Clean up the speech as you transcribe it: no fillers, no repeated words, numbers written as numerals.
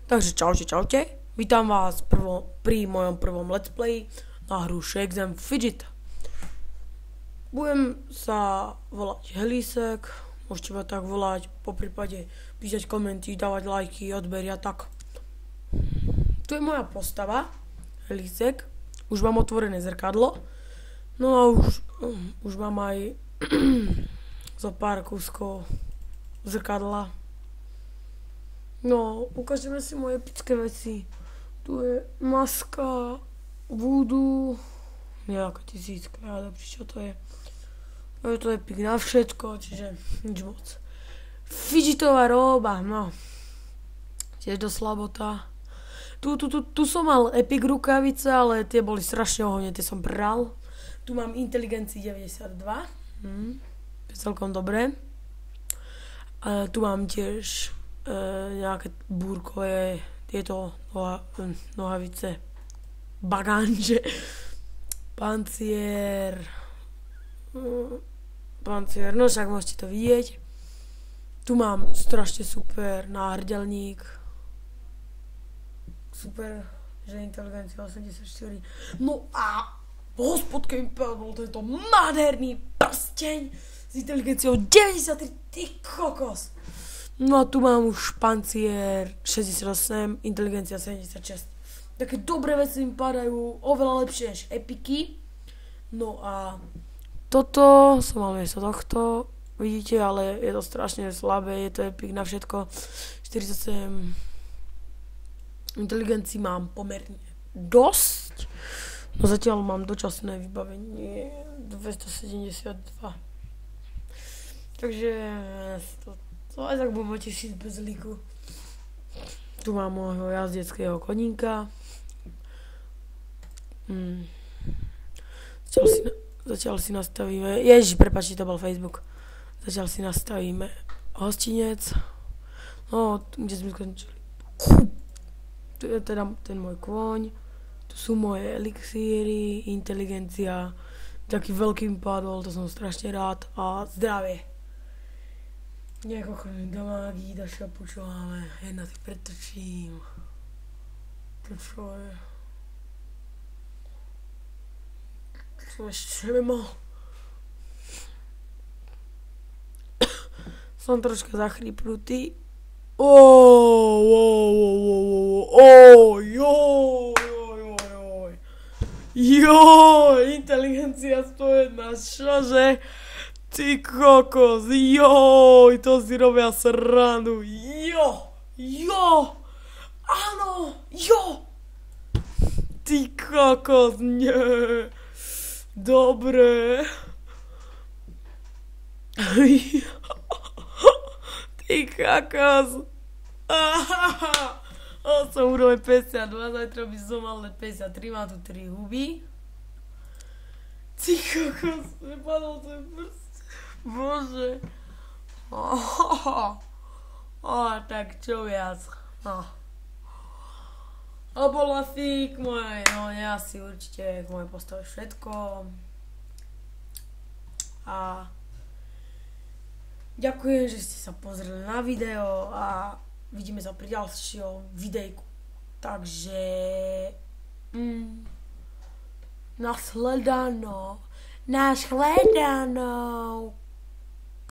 Takže čaute, čaute. Vítam vás pri mojom prvom let's play na hru Shake Them Fidget. Budem sa volať Helisek, môžete ma tak volať, poprípade písať komenty, dávať lajky, odbery a tak. Tu je moja postava, Helisek. Už mám otvorené zrkadlo. No a už mám aj zo pár kúskov zrkadla. No, ukážeme si moje epické veci. Tu je maska, voodoo, nejaká tisícka, ja neviem, čo to je. No, je to epic na všetko, čiže nič moc. Fidgetová róba, no. Tiež do slabota. Tu som mal epic rukavice, ale tie boli strašne ohovne, tie som bral. Tu mám inteligencii 92, to je celkom dobré. Tu mám tiež nejaké búrkové tieto nohavice, bagánže, pancier, no však môžete to vidieť. Tu mám strašne super náhrdelník, super, že inteligencia 84, no a hospodke mi padol tento nádherný prsteň s inteligenciou 93, ty kokos. No a tu mám už pancier 68, inteligencia 76. Také dobré veci mi padajú, oveľa lepšie než epiky. No a toto som mal miesto tohto, vidíte, ale je to strašne slabé, je to epic na všetko. 47 inteligencií mám pomerne dosť. No zatiaľ mám dočasné vybavenie 272. Takže to aj tak budem tešiť bez líku. Tu mám môjho jazdeckého koníka. Zatiaľ si nastavíme, prepáčte, to bol Facebook. Zatiaľ si nastavíme hostinec. No, kde sme skončili. Tu je teda ten môj kôň. Tu sú moje elixíry, inteligencia. Taký veľký mi padol, to som strašne rád. A zdravie. Niekoľko do mágii, do šopu, čo máme. Jedna si pretočím. To čo je? Som ešte nemal. Som troška zachrypnutý. Inteligencia 101, čože? Ty kokos, to si robia srandu, áno, ty kokos, nie, dobre, ty kokos, som úroveň 52, zajtra by som mal let 53, mám tu 3 huby, ty kokos, nepadol ten prst. Bože. Tak čo viac. A bol asi k mojej, asi určite k mojej postave všetko. A ďakujem, že ste sa pozreli na video a vidíme sa pri ďalšom videjku. Takže nasledanou.